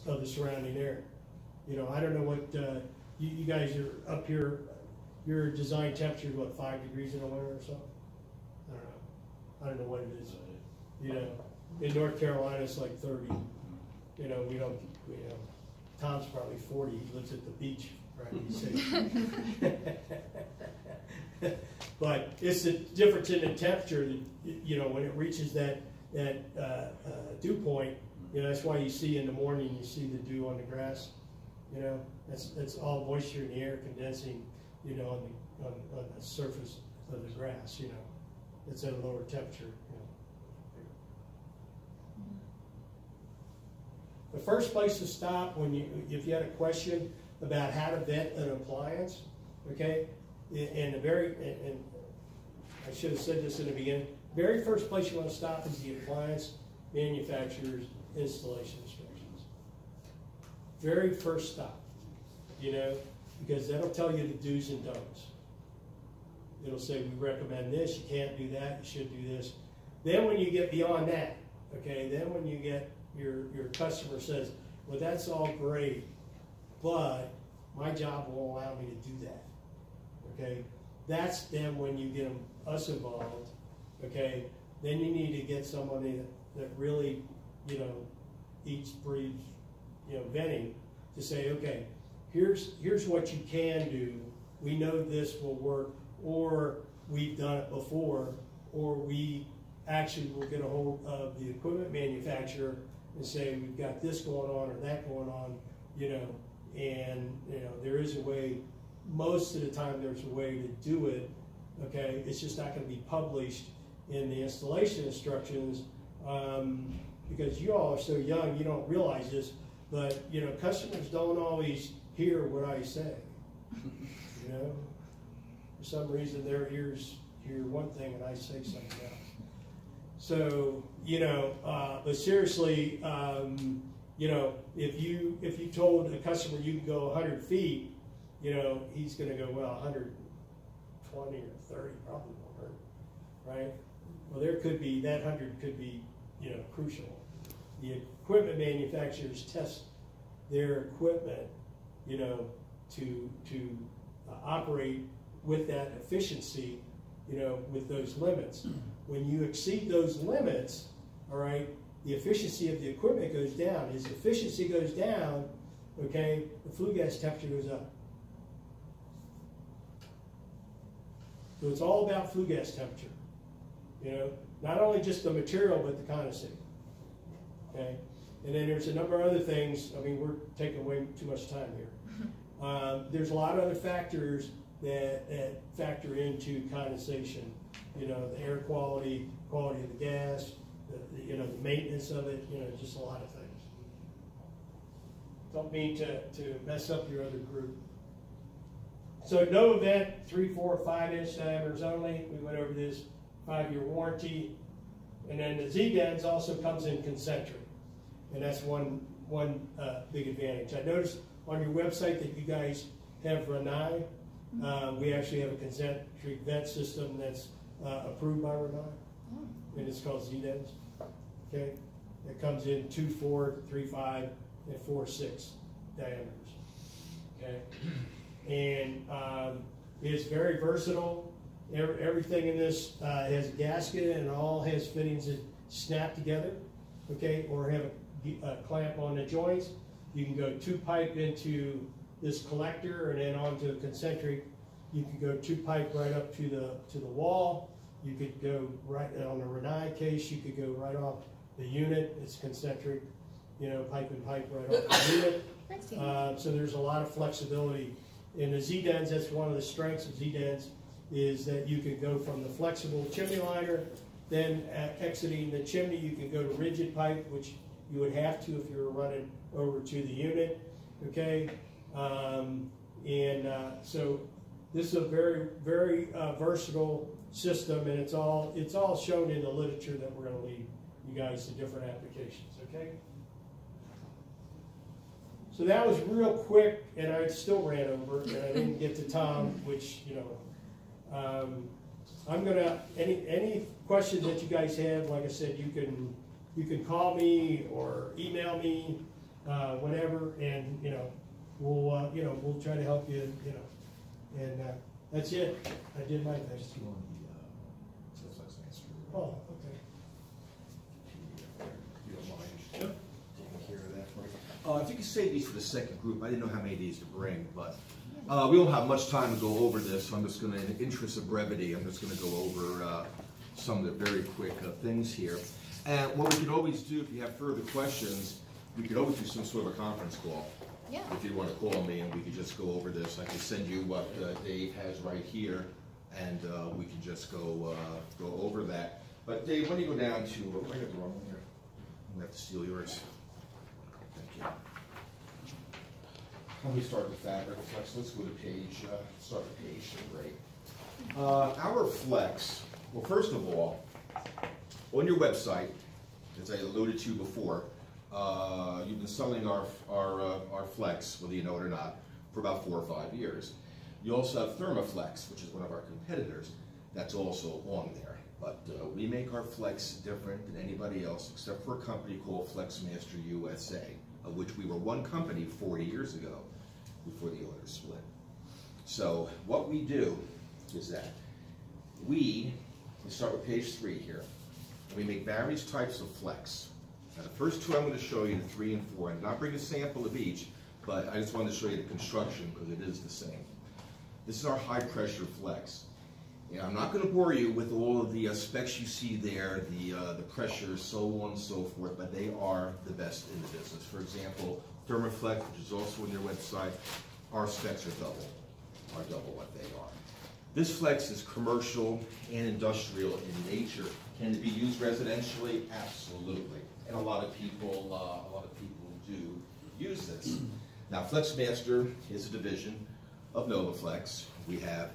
of the surrounding air. You know, I don't know what you guys are up here. Your design temperature is what, 5 degrees in the winter or something? I don't know what it is. You know, in North Carolina it's like 30. You know, we don't. You know, Tom's probably 40. He lives at the beach, right? He's safe. But it's the difference in the temperature that, you know, when it reaches that dew point. You know, that's why you see in the morning, you see the dew on the grass. You know, that's all moisture in the air condensing, you know, on the surface of the grass. You know, it's at a lower temperature. You know. The first place to stop if you had a question about how to vet an appliance, okay, and I should have said this in the beginning. Very first place you want to stop is the appliance manufacturer's installation instructions. Very first stop, you know, because that'll tell you the do's and don'ts. It'll say we recommend this, you can't do that, you should do this. Then when you get beyond that, okay, then when you get your customer says, well, that's all great, but my job won't allow me to do that. Okay, that's then when you get us involved. Okay, then you need to get somebody that really, you know, eats, breathes, you know, venting to say, okay, here's what you can do. We know this will work, or we've done it before, or we actually will get a hold of the equipment manufacturer and say we've got this going on or that going on, you know, and you know there is a way. Most of the time, there's a way to do it. Okay, it's just not going to be published in the installation instructions because you all are so young, you don't realize this. But you know, customers don't always hear what I say. You know, for some reason, their ears hear one thing and I say something else. So you know, but seriously, you know, if you told a customer you can go 100 feet, you know, he's going to go, well, 120 or 30 probably won't hurt, right? Well, there could be, that 100 could be, you know, crucial. The equipment manufacturers test their equipment, you know, to operate with that efficiency, you know, with those limits. When you exceed those limits, all right, the efficiency of the equipment goes down. As efficiency goes down, okay, the flue gas temperature goes up. So it's all about flue gas temperature. You know, not only just the material, but the condensate. Okay? And then there's a number of other things. I mean, we're taking way too much time here. There's a lot of other factors that factor into condensation. You know, the air quality, quality of the gas, you know, the maintenance of it, you know, just a lot of things. Don't mean to mess up your other group. So no event, 3, 4, 5 inch diameters only. We went over this 5-year warranty. And then the Z-Dens also comes in concentric. And that's one big advantage. I noticed on your website that you guys have Renai. We actually have a concentric vent system that's approved by Renai. And it's called Z-Dens. Okay? It comes in 2, 4, 3, 5, and 4, 6 diameters. Okay? And it's very versatile. Everything in this has a gasket and it all has fittings that snap together, okay, or have a clamp on the joints. You can go 2-pipe into this collector and then onto a concentric. You can go 2-pipe right up to the wall. You could go right on the Renai case. You could go right off the unit. It's concentric, you know, pipe and pipe right off the unit. So there's a lot of flexibility. In the Z-Dens, that's one of the strengths of Z-Dens, is that you can go from the flexible chimney liner, then exiting the chimney, you can go to rigid pipe, which you would have to if you were running over to the unit, okay? So this is a very, very versatile system, and it's all shown in the literature that we're going to lead you guys to different applications, okay? So that was real quick, and I still ran over, and I didn't get to Tom, which, you know, I'm gonna, any questions that you guys have, like I said, you can call me or email me. whatever, and, you know, we'll try to help you, you know, and, that's it. I did my best. Just on the Supplyhouse answer. Oh, okay. If you don't mind. Yep. Taking care of that for me. If you could save these for the second group, I didn't know how many of these to bring, but we don't have much time to go over this, so I'm just going to, in the interest of brevity, I'm just going to go over some of the very quick things here. And what we could always do, if you have further questions, we could always do some sort of a conference call. Yeah. If you want to call me and we could just go over this, I can send you what Dave has right here, and we can just go over that. But Dave, when you go down to, I got the wrong one here. I'm going to have to steal yours. Thank you. Let me start with fabric flex. Let's go to page, start with page 3. Our flex, well, first of all, on your website, as I alluded to before, you've been selling our flex, whether you know it or not, for about 4 or 5 years. You also have Thermoflex, which is one of our competitors, that's also on there. But we make our flex different than anybody else, except for a company called FlexMaster USA, of which we were one company 40 years ago, before the owners split. So what we do is that we start with page 3 here, and we make various types of flex. Now the first two I'm going to show you, the 3 and 4. I'm not bringing a sample of each, but I just wanted to show you the construction because it is the same. This is our high pressure flex. And I'm not going to bore you with all of the specs you see there, the pressure, so on and so forth, but they are the best in the business. For example, Thermoflex, which is also on your website, our specs are double what they are. This flex is commercial and industrial in nature. Can it be used residentially? Absolutely. And a lot of people do use this. Now, FlexMaster is a division of NovaFlex. We have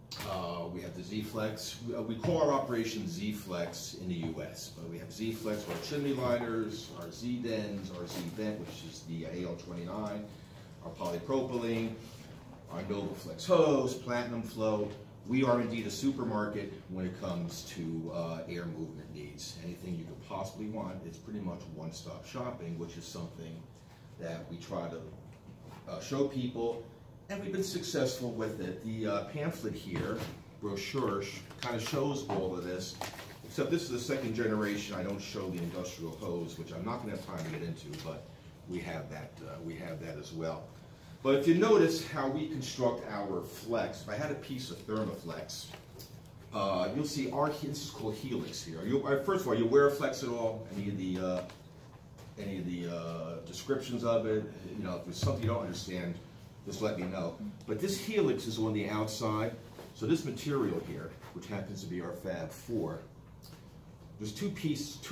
the Z-Flex. We call our operation Z-Flex in the U.S., but we have Z-Flex for our chimney liners, our Z-Dens, our Z-Vent, which is the AL29, our polypropylene, our NovaFlex hose, Platinum Flow. We are indeed a supermarket when it comes to air movement needs. Anything you could possibly want, it's pretty much one-stop shopping, which is something that we try to show people, and we've been successful with it. The pamphlet here, brochure, kind of shows all of this, except this is the second generation. I don't show the industrial hose, which I'm not going to have time to get into, but we have that as well. But if you notice how we construct our flex, if I had a piece of Thermoflex, you'll see this is called Helix here. First of all, you wear a flex at all? Any of the descriptions of it? You know, if there's something you don't understand, just let me know. But this Helix is on the outside. So this material here, which happens to be our Fab 4, there's two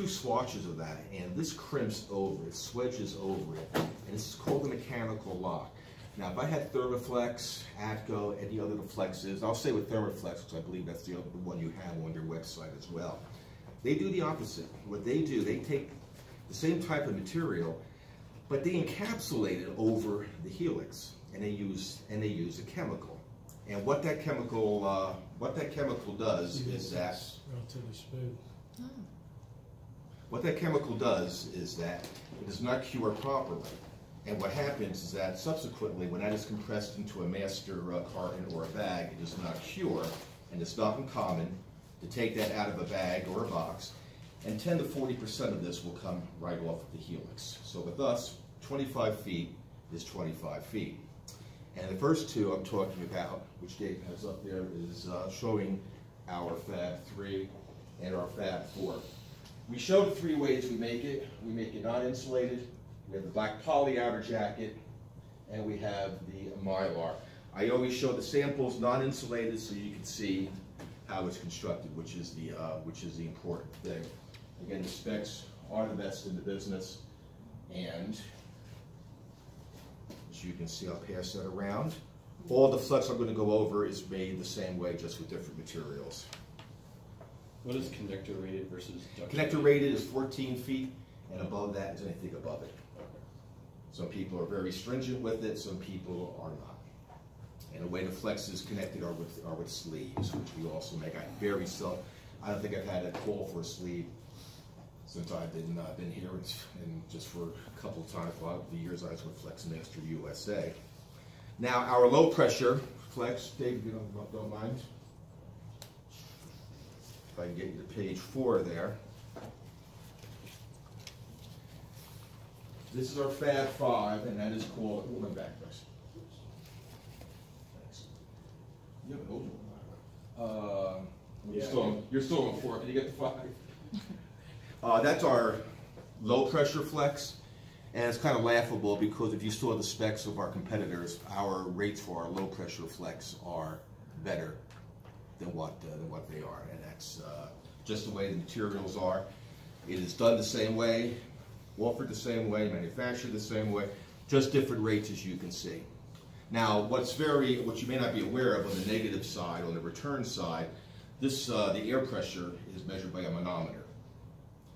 swatches of that, and this crimps over, it swedges over it, and this is called a mechanical lock. Now, if I had Thermoflex, Atco, any other flexes, I'll say with Thermoflex, because I believe that's the one you have on your website as well. They do the opposite. What they do, they take the same type of material, but they encapsulate it over the Helix, and they use a chemical. And what that chemical does is that relatively smooth. What that chemical does is that it does not cure properly. And what happens is that subsequently, when that is compressed into a master carton or a bag, it does not cure, and it's not uncommon to take that out of a bag or a box, and 10 to 40% of this will come right off of the Helix. So with us, 25 feet is 25 feet. And the first two I'm talking about, which Dave has up there, is showing our Fab 3 and our Fab 4. We show the 3 ways we make it. We make it non-insulated. We have the black poly outer jacket, and we have the Mylar. I always show the samples non-insulated so you can see how it's constructed, which is the important thing. Again, the specs are the best in the business, and as you can see, I'll pass that around. All the flex I'm going to go over is made the same way, just with different materials. What is connector rated versus ductile? Connector rated is 14 feet, and above that is anything above it. Some people are very stringent with it, some people are not. And the way the flex is connected are with sleeves, which we also make. I don't think I've had a call for a sleeve since I've been here, and just for a couple of times, a lot of the years I was with FlexMaster USA. Now, our low pressure flex, Dave, if you don't mind, if I can get you to page 4 there. This is our Fab 5, and that is called, oh, my back, Chris. Thanks. You have an older one, you're still on 4. Can you get the 5? That's our low pressure flex, and it's kind of laughable because if you saw the specs of our competitors, our rates for our low pressure flex are better than what they are, and that's just the way the materials are. It is done the same way, offered the same way, manufactured the same way, just different rates, as you can see. Now, what you may not be aware of on the negative side, on the return side, the air pressure is measured by a manometer,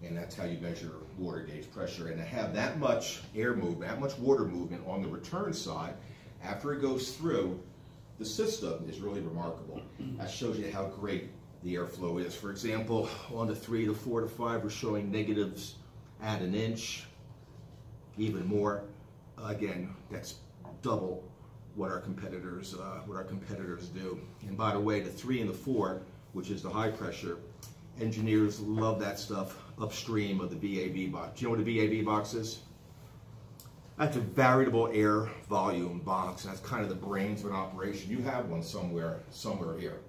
and that's how you measure water gauge pressure. And to have that much air movement, that much water movement on the return side, after it goes through, the system is really remarkable. That shows you how great the airflow is. For example, on the 3 to 4 to 5, we're showing negatives at 1 inch, even more. Again, that's double what our competitors do. And by the way, the 3 and the 4, which is the high pressure, engineers love that stuff upstream of the VAV box. Do you know what a VAV box is? That's a variable air volume box. That's kind of the brains of an operation. You have one somewhere here,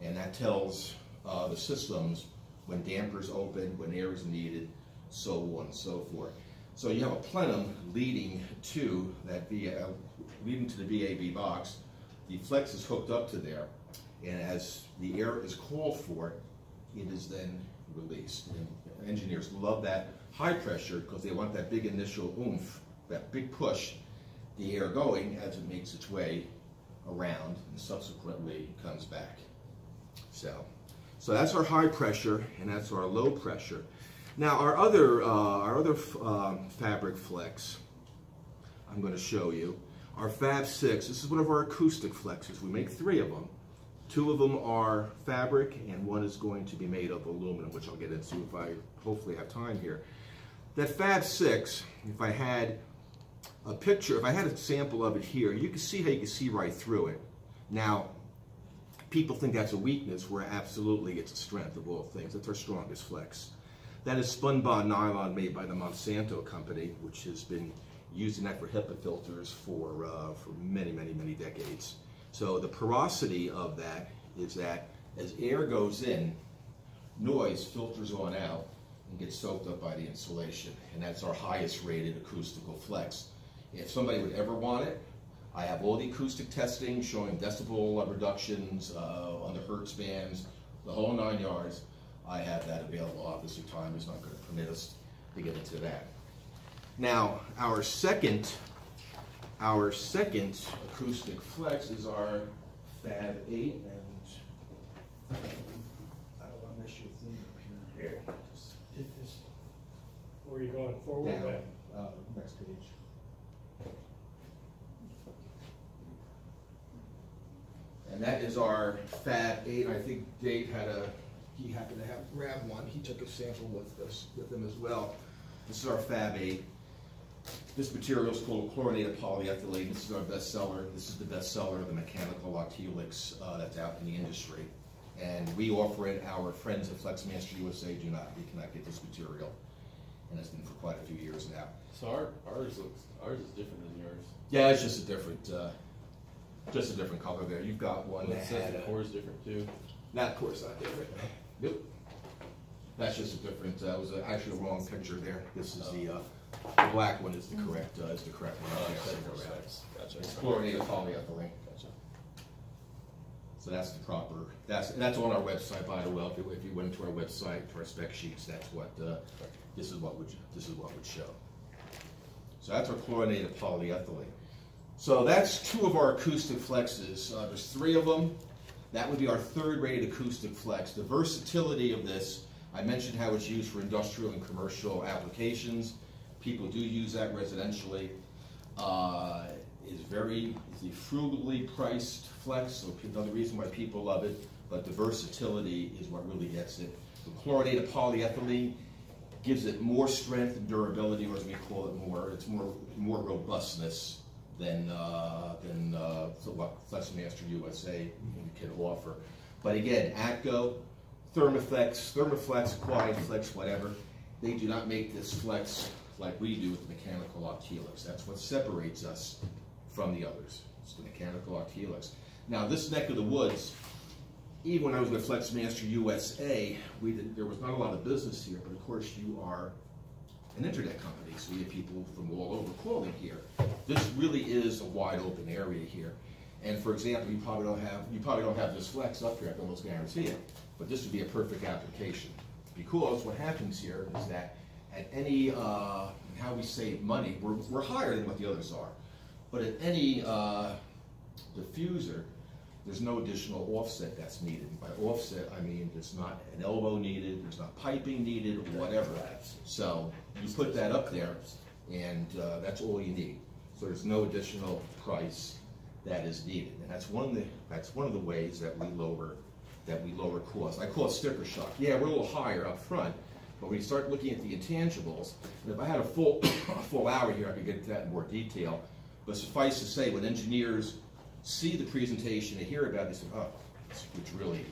and that tells the systems when dampers open, when air is needed, so on and so forth. So you have a plenum leading to that the VAV box. The flex is hooked up to there, and as the air is called for, it is then released. And engineers love that high pressure because they want that big initial oomph, that big push, the air going as it makes its way around and subsequently comes back. So that's our high pressure, and that's our low pressure. Now our other fabric flex, I'm going to show you, our Fab 6. This is one of our acoustic flexes. We make 3 of them. 2 of them are fabric, and 1 is going to be made of aluminum, which I'll get into if I hopefully have time here. That Fab 6, if I had a picture, if I had a sample of it here, you can see how you can see right through it. Now, people think that's a weakness, where absolutely it's a strength of all things. It's our strongest flex. That is spun bond nylon made by the Monsanto company, which has been using that for HEPA filters for many, many, many decades. So the porosity of that is that as air goes in, noise filters on out and gets soaked up by the insulation. And that's our highest rated acoustical flex. If somebody would ever want it, I have all the acoustic testing showing decibel reductions on the hertz bands, the whole 9 yards. I have that available. Obviously, time is not going to permit us to get into that. Now, our second acoustic flex is our Fab 8, and I don't want to mess your thing up here. Here, just hit this. Where are you going, forward or back? Next page. And that is our Fab 8. I think Dave he happened to have grabbed one. He took a sample with him as well. This is our Fab 8. This material is called chlorinated polyethylene. This is our best seller. This is the best seller of the mechanical locked helix that's out in the industry. And we offer it. Our friends at FlexMaster USA do not. We cannot get this material. And it's been for quite a few years now. So ours is different than yours. Yeah, it's just a different color there. You've got one Well, that it says had the core is different too. That core's not different. Nope. That's just a different. That was actually a wrong picture there. This is the black one is the correct one. Gotcha. It's chlorinated polyethylene. Gotcha. So that's the proper. That's on our website, by the way. If you went to our website, to our spec sheets, that's what this is what would show. So that's our chlorinated polyethylene. So that's 2 of our acoustic flexes. There's 3 of them. That would be our 3rd rated acoustic flex. The versatility of this, I mentioned how it's used for industrial and commercial applications. People do use that residentially. It's a frugally priced flex, so another reason why people love it, but the versatility is what really gets it. The chlorinated polyethylene gives it more strength and durability, or as we call it, it's more robustness than what FlexMaster USA can offer. But again, ATCO, Thermaflex, QuietFlex, whatever, they do not make this flex like we do with the mechanical locked helix. That's what separates us from the others. It's the mechanical locked helix. Now, this neck of the woods, even when I was with FlexMaster USA, there was not a lot of business here, but of course you are an internet company, so we have people from all over calling here. This really is a wide open area here. And for example, you probably don't have this flex up here, I can almost guarantee it, but this would be a perfect application. Because what happens here is that at any, how we save money, we're higher than what the others are, but at any diffuser, there's no additional offset that's needed. By offset, I mean there's not an elbow needed, there's not piping needed, or whatever. So you put that up there, and that's all you need. So there's no additional price that is needed, and that's one of the ways that we lower costs. I call it sticker shock. Yeah, we're a little higher up front, but when you start looking at the intangibles, and if I had a full hour here, I could get into that in more detail. But suffice to say, when engineers see the presentation and hear about it, they say, oh, it's really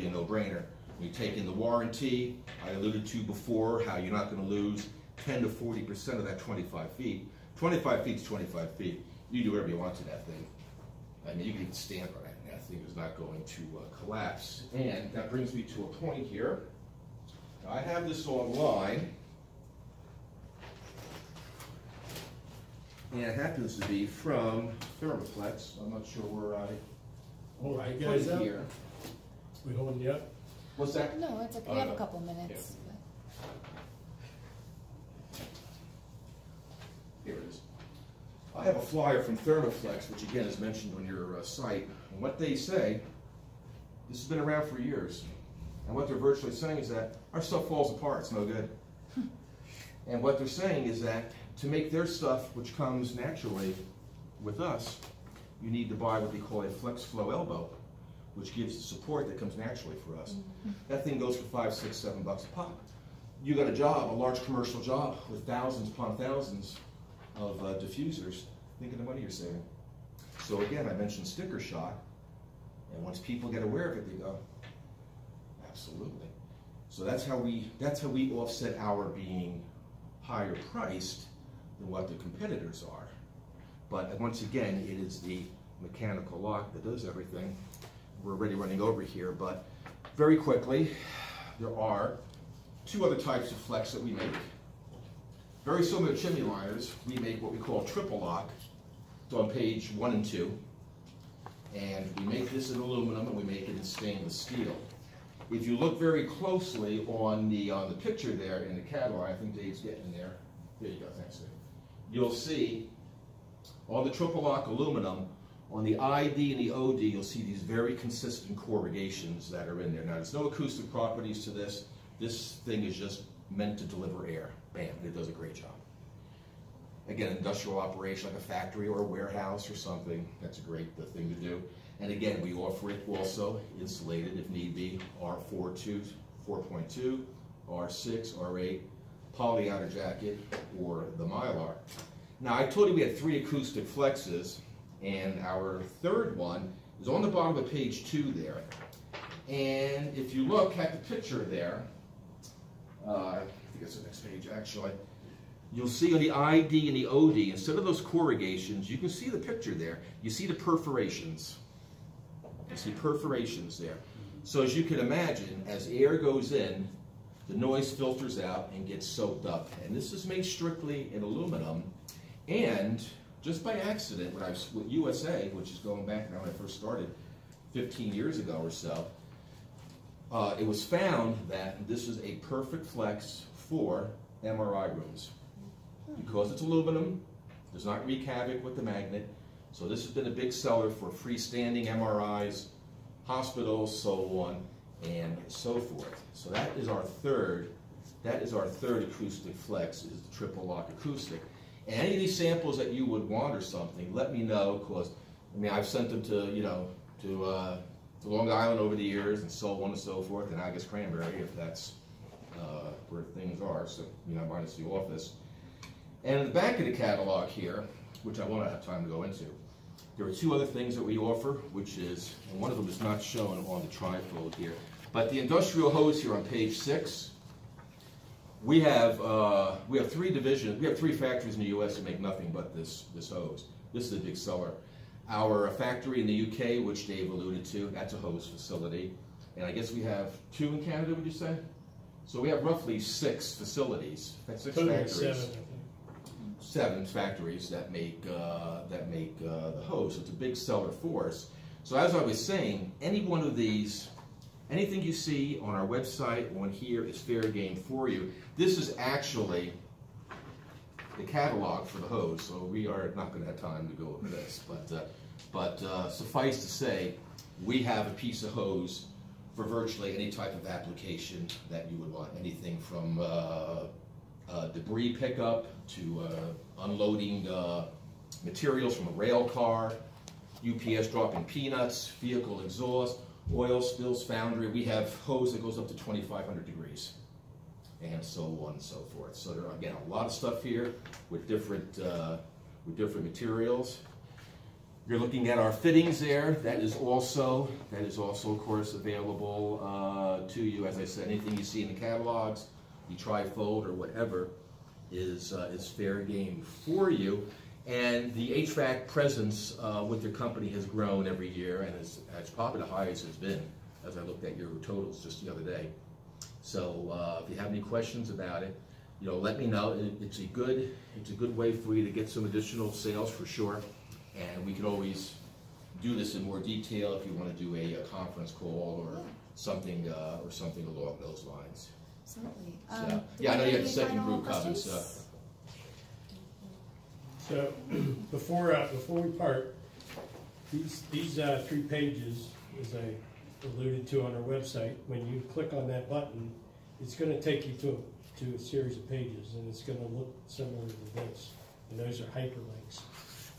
a no-brainer. When you take in the warranty, I alluded to before how you're not going to lose 10 to 40% of that 25 feet. 25 feet is 25 feet. You do whatever you want to that thing. I mean, you can even stand on it, and that thing is not going to collapse. And that brings me to a point here. Now, I have this online, and it happens to be from Thermaflex. I'm not sure where I All right, put guys, it here. we holding you up? What's that? No, it's okay. We have a couple minutes. Here it is. I have a flyer from Thermaflex, which again is mentioned on your site. And what they say, this has been around for years. And what they're virtually saying is that our stuff falls apart, it's no good. And what they're saying is that to make their stuff, which comes naturally with us, you need to buy what they call a flex flow elbow, which gives the support that comes naturally for us. That thing goes for $5, $6, $7 a pop. You got a job, a large commercial job with thousands upon thousands of diffusers. Think of the money you're saving. So again, I mentioned sticker shock, and once people get aware of it, they go, absolutely. So that's how we offset our being higher priced than what the competitors are. But once again, it is the mechanical lock that does everything. We're already running over here, but very quickly, there are two other types of flex that we make. Very similar to chimney liners, we make what we call triple lock. It's on page 1 and 2. And we make this in aluminum, and we make it in stainless steel. If you look very closely on the picture there in the catalog, I think Dave's getting there. There you go, thanks, Dave. You'll see on the triple lock aluminum, on the ID and the OD, you'll see these very consistent corrugations that are in there. Now, there's no acoustic properties to this. This thing is just meant to deliver air. Bam, it does a great job. Again, industrial operation like a factory or a warehouse or something, that's a great thing to do. And again, we offer it also insulated if need be, R4.2, 4.2, R6, R8, poly outer jacket, or the Mylar. Now, I told you we had 3 acoustic flexes, and our third one is on the bottom of page 2 there. And if you look at the picture there, I think it's the next page actually, you'll see on the ID and the OD, instead of those corrugations, you can see the picture there. You see the perforations. You see perforations there. So as you can imagine, as air goes in, the noise filters out and gets soaked up. And this is made strictly in aluminum. And just by accident, when I was with USA, which is going back now when I first started 15 years ago or so, it was found that this is a perfect flex for MRI rooms. Because it's aluminum, does not wreak havoc with the magnet. So this has been a big seller for freestanding MRIs, hospitals, so on and so forth. So that is our third acoustic flex, is the triple lock acoustic. And any of these samples that you would want or something, let me know, because I mean I've sent them to to Long Island over the years and so on and so forth, and I guess Cranberry if that's where things are, so, minus the office. And in the back of the catalog here, which I won't have time to go into, there are two other things that we offer, which is, and one of them is not shown on the trifold here, but the industrial hose here on page 6. We have three divisions. We have 3 factories in the U.S. that make nothing but this hose. This is a big seller. Our factory in the UK, which Dave alluded to, that's a hose facility. And I guess we have 2 in Canada, would you say? So we have roughly 6 facilities, 6 factories. 7 factories that make the hose. So it's a big seller for us. So as I was saying, any one of these, anything you see on our website, on here, is fair game for you. This is actually the catalog for the hose, so we are not going to have time to go over this. But suffice to say, we have a piece of hose for virtually any type of application that you would want. Anything from debris pickup to unloading materials from a rail car, UPS dropping peanuts, vehicle exhaust, oil spills, foundry. We have hose that goes up to 2,500 degrees, and so on and so forth. So there are, again, a lot of stuff here with different materials. You're looking at our fittings there. That is also of course available to you. As I said, anything you see in the catalogs, the trifold or whatever, is fair game for you. And the HVAC presence with your company has grown every year, and it's probably the highest it's been, as I looked at your totals just the other day. So if you have any questions about it, let me know. It's a good way for you to get some additional sales for sure. And we can always do this in more detail if you want to do a conference call or something along those lines. Absolutely. So, yeah, I know you had the second group coming. So before we part, these 3 pages, as I alluded to on our website, when you click on that button, it's going to take you to a series of pages, and it's going to look similar to this. And those are hyperlinks.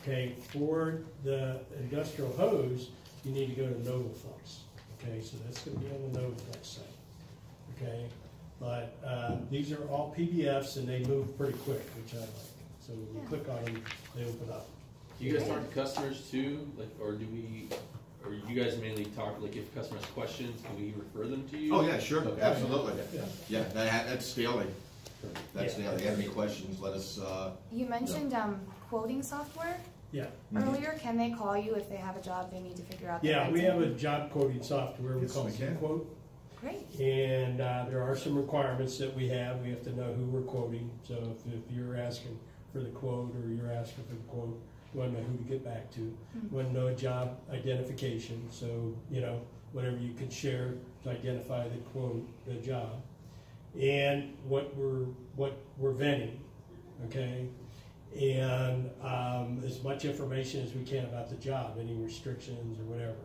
Okay, for the industrial hose, you need to go to NovaFlex. Okay, so that's going to be on the NovaFlex site. Okay, but these are all PDFs, and they move pretty quick, which I like. So when you click on them, they open up. Do you guys talk to customers too, or you guys mainly talk, if customers have questions, can we refer them to you? Oh yeah, sure, okay. Absolutely. Yeah, that's scaling. That's scaling. If you have any questions, let us. You mentioned quoting software. Yeah. Earlier, can they call you if they have a job they need to figure out? Yeah, we have a job quoting software we call Quote. Great. And there are some requirements that we have. We have to know who we're quoting. So if you're asking for the quote or you're asking for the quote, you want to know who to get back to. You want to know a job identification. So, whatever you can share to identify the quote, the job. And what we're venting, okay? And as much information as we can about the job, any restrictions or whatever,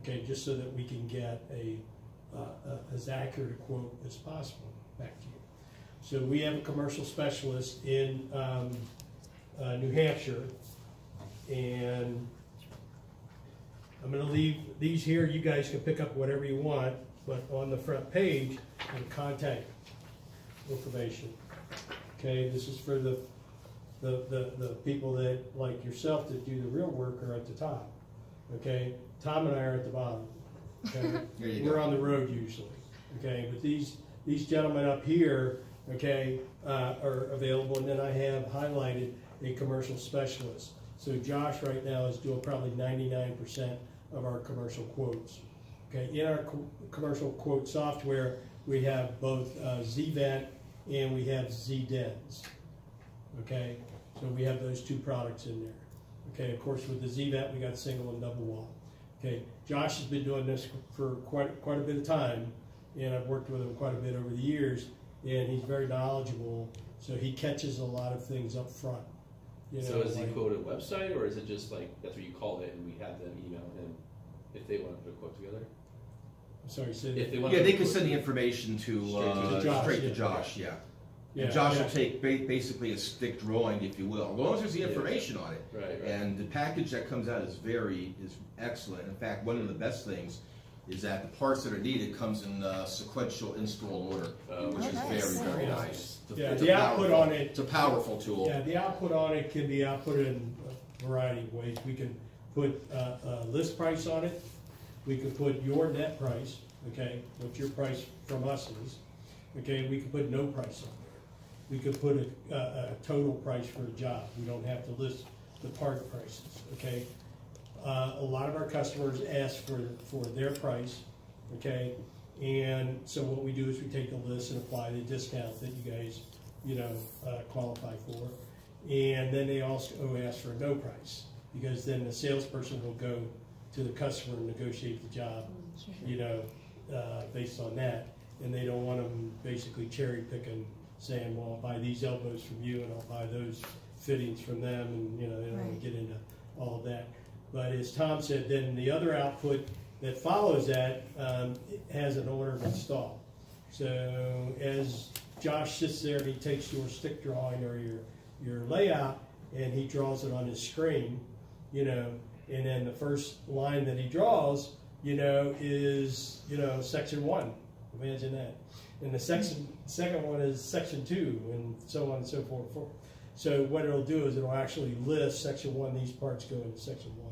okay, just so that we can get as accurate a quote as possible back to you. So we have a commercial specialist in New Hampshire, and I'm going to leave these here. You guys can pick up whatever you want, but on the front page, the contact information. Okay, this is for the people that, like yourself, that do the real work are at the top. Okay, Tom and I are at the bottom. Okay, we're on the road usually. Okay, but these gentlemen up here, okay, are available, and then I have highlighted a commercial specialist. So Josh right now is doing probably 99% of our commercial quotes. Okay, in our commercial quote software, we have both ZVent and we have ZDENS. Okay, so we have those 2 products in there. Okay, of course with the ZVent we got single and double wall. Okay, Josh has been doing this for quite a bit of time, and I've worked with him quite a bit over the years, and he's very knowledgeable, so he catches a lot of things up front. So is he quote a website, or is it just that's what you called it, and we have them email him if they want to put a quote together? I'm sorry, if they want they can send the information straight to Josh. Yeah. Yeah, Josh will take basically a stick drawing, if you will, as long as there's the information on it. Right. And the package that comes out is excellent. In fact, one of the best things is that the parts that are needed comes in sequential install order, which is nice. very nice. Yeah, It's the a output powerful- on it. It's a powerful tool. Yeah, the output on it can be outputted in a variety of ways. We can put a list price on it. We can put your net price, okay, what your price from us is. Okay, we can put no price on there. We could put a total price for a job. We don't have to list the part prices, okay? A lot of our customers ask for their price, okay? And so what we do is we take the list and apply the discount that you guys, qualify for. And then they also ask for a no price, because then the salesperson will go to the customer and negotiate the job, based on that. And they don't want them basically cherry picking, saying, well, I'll buy these elbows from you and I'll buy those fittings from them, and they don't want to get into all of that. But as Tom said, then the other output that follows that has an order of install. So as Josh sits there and he takes your stick drawing or your layout and he draws it on his screen, and then the first line that he draws, is section 1. Imagine that. And the second one is section 2, and so on and so forth. So what it'll do is it'll actually list section 1, these parts go into section 1.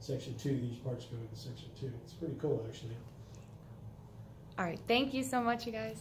Section 2, these parts go into section 2. It's pretty cool, actually. All right, thank you so much, you guys.